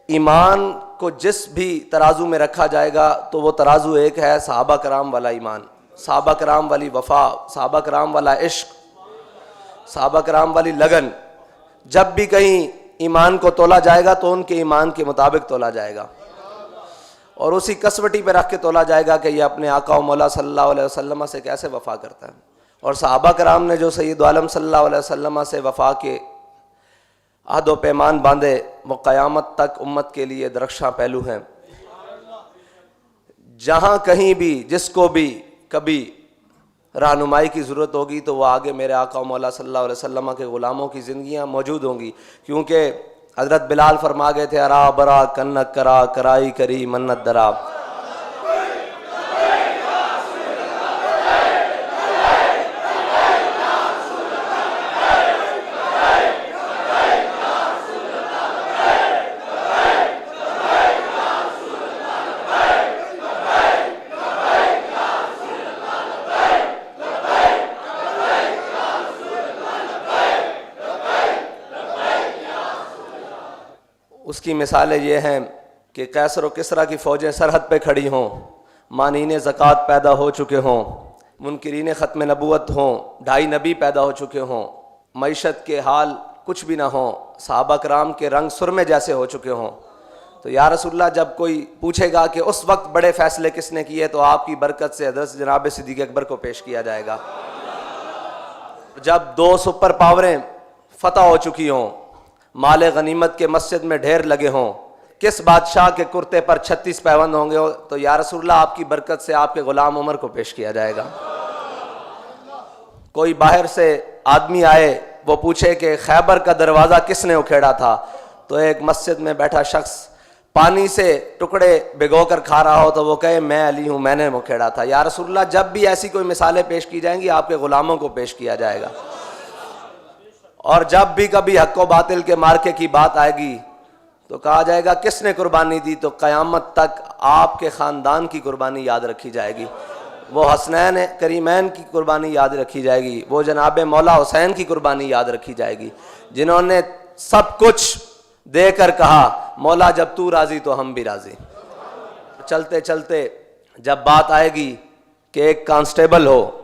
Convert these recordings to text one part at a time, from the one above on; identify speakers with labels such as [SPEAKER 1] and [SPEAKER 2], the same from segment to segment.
[SPEAKER 1] ईमान को जिस भी तराजू में रखा जाएगा तो वो तराजू एक है, सहाबा कराम वाला ईमान, सहाबा कराम वाली वफा, सहाबा कराम वाला इश्क, सहाबा कराम वाली लगन। जब भी कहीं ईमान को तोला जाएगा तो उनके ईमान के मुताबिक तोला जाएगा और उसी कसवटी पे रख के तोला जाएगा कि ये अपने आका व मौला सल्लल्लाहु अलैहि वसल्लम से कैसे वफ़ा करता है। और सहाबा कराम ने जो सैयद आलम सल्लल्लाहु अलैहि वसल्लम से वफ़ा के अहद व पैमान बांधे वो क़यामत तक उम्मत के लिए दरख्शां पहलू हैं। जहाँ कहीं भी जिसको भी कभी रहनुमाई की ज़रूरत होगी तो वह आगे मेरे आका मौला सल्लल्लाहु अलैहि वसल्लम के ग़ुलामों की ज़िंदगियाँ मौजूद होंगी। क्योंकि हज़रत बिलाल फरमा गए थे, अरा बरा कन्नक करा कराई करी मन्नत दरा। उसकी मिसालें ये हैं कि कैसर व किसरा की फ़ौजें सरहद पे खड़ी हों, मानीन ज़कात पैदा हो चुके हों, मुनकिरीन ख़त्म नबूवत हों, ढाई नबी पैदा हो चुके हों, मईशत के हाल कुछ भी ना हों, सहाबा कराम के रंग सुरमे जैसे हो चुके हों। तो या रसूलल्लाह जब कोई पूछेगा कि उस वक्त बड़े फ़ैसले किसने किए तो आपकी बरकत से हज़रत जनाब सिद्दीक़ अकबर को पेश किया जाएगा। जब दो सुपर पावरें फ़तह हो चुकी हों, माले गनीमत के मस्जिद में ढेर लगे हों, किस बादशाह के कुर्ते पर 36 पैबंद होंगे तो या रसूलल्लाह आपकी बरकत से आपके गुलाम उमर को पेश किया जाएगा। कोई बाहर से आदमी आए वो पूछे कि खैबर का दरवाज़ा किसने उखेड़ा था तो एक मस्जिद में बैठा शख्स पानी से टुकड़े भिगो कर खा रहा हो तो वो कहे मैं अली हूँ, मैंने उखेड़ा था। या रसूलल्लाह जब भी ऐसी कोई मिसालें पेश की जाएंगी आपके गुलामों को पेश किया जाएगा। और जब भी कभी हक व बातिल के मार्के की बात आएगी तो कहा जाएगा किसने कुर्बानी दी तो क़यामत तक आपके ख़ानदान की कुर्बानी याद रखी जाएगी, वो हसनैन करीमैन की कुर्बानी याद रखी जाएगी, वो जनाब मौला हुसैन की कुर्बानी याद रखी जाएगी, जिन्होंने सब कुछ देकर कहा मौला जब तू राज़ी तो हम भी राज़ी। चलते चलते जब बात आएगी कि एक कांस्टेबल हो,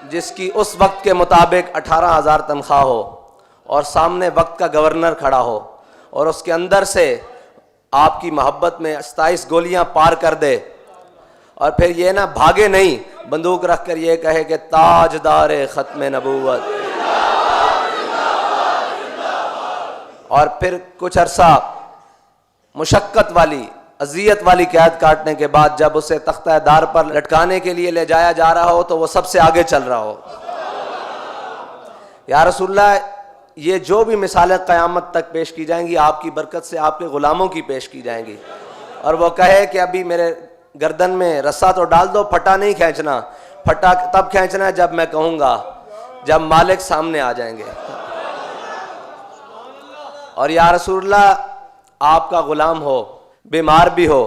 [SPEAKER 1] जिसकी उस वक्त के मुताबिक 18,000 तनख्वाह हो और सामने वक्त का गवर्नर खड़ा हो और उसके अंदर से आपकी मोहब्बत में 27 गोलियां पार कर दे और फिर ये ना भागे नहीं, बंदूक रख कर ये कहे कि ताजदार ख़त्म नबूवत, और फिर कुछ अरसा मुशक्क़त वाली अजियत वाली कैद काटने के बाद जब उसे तख्ता दार पर लटकाने के लिए ले जाया जा रहा हो तो वो सबसे आगे चल रहा हो। या रसूलल्लाह ये जो भी मिसालें क़यामत तक पेश की जाएंगी आपकी बरकत से आपके ग़ुलामों की पेश की जाएंगी। और वो कहे कि अभी मेरे गर्दन में रस्सा तो डाल दो, फटा नहीं खींचना, फटा तब खींचना है जब मैं कहूँगा, जब मालिक सामने आ जाएंगे। और या रसूलल्लाह आपका ग़ुलाम हो, बीमार भी हो,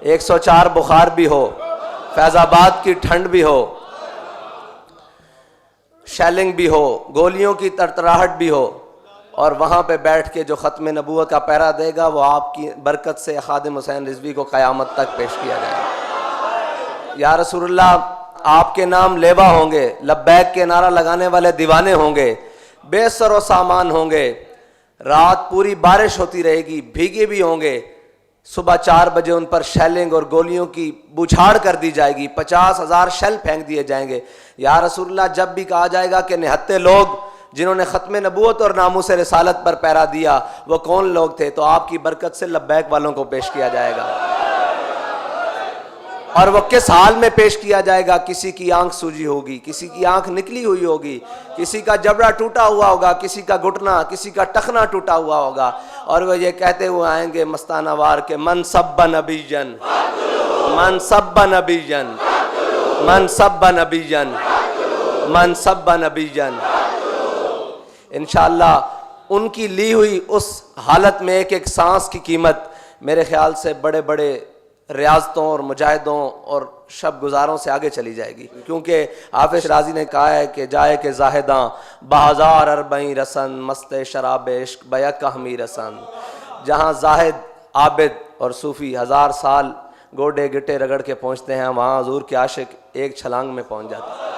[SPEAKER 1] 104 बुखार भी हो, फैज़ाबाद की ठंड भी हो, शैलिंग भी हो, गोलियों की तरतराहट भी हो, और वहाँ पे बैठ के जो ख़त्म नबूवत का पैरा देगा वो आपकी बरकत से खादिम हुसैन रिज़वी को क़यामत तक पेश किया जाएगा। या रसूलल्लाह आपके नाम लेवा होंगे, लब्बैक के नारा लगाने वाले दीवाने होंगे, बेसर व सामान होंगे, रात पूरी बारिश होती रहेगी, भीगे भी होंगे, सुबह 4 बजे उन पर शेलिंग और गोलियों की बौछार कर दी जाएगी, 50,000 शेल फेंक दिए जाएंगे। या रसूलल्लाह जब भी कहा जाएगा कि निहत्ते लोग जिन्होंने ख़त्म नबूवत और नामूस रिसालत पर पैरा दिया वो कौन लोग थे तो आपकी बरकत से लब्बैक वालों को पेश किया जाएगा। और वो किस हाल में पेश किया जाएगा, किसी की आंख सूजी होगी, किसी की आंख निकली हुई होगी, किसी का जबड़ा टूटा हुआ होगा, किसी का घुटना, किसी का टखना टूटा हुआ होगा, और वो ये कहते हुए आएंगे मस्ताना वार के मन सब्बा नबीजन, मन सब्बा नबीजन, मन सब्बा नबीजन, मन सब्बा नबीजन। इंशाअल्लाह उनकी ली हुई उस हालत में एक एक सांस की कीमत मेरे ख्याल से बड़े बड़े रियाजतों और मुजाहिदों और शब गुजारों से आगे चली जाएगी। क्योंकि हाफिज राजी ने कहा है कि जाए के जाहिदां बाजार अरबई रसन मस्त शराब इश्क बयक हमी रसन। जहाँ जाहिद आबिद और सूफ़ी 1000 साल गोडे गिट्टे रगड़ के पहुँचते हैं, वहाँ हुजूर के आशिक एक छलांग में पहुँच जाते हैं।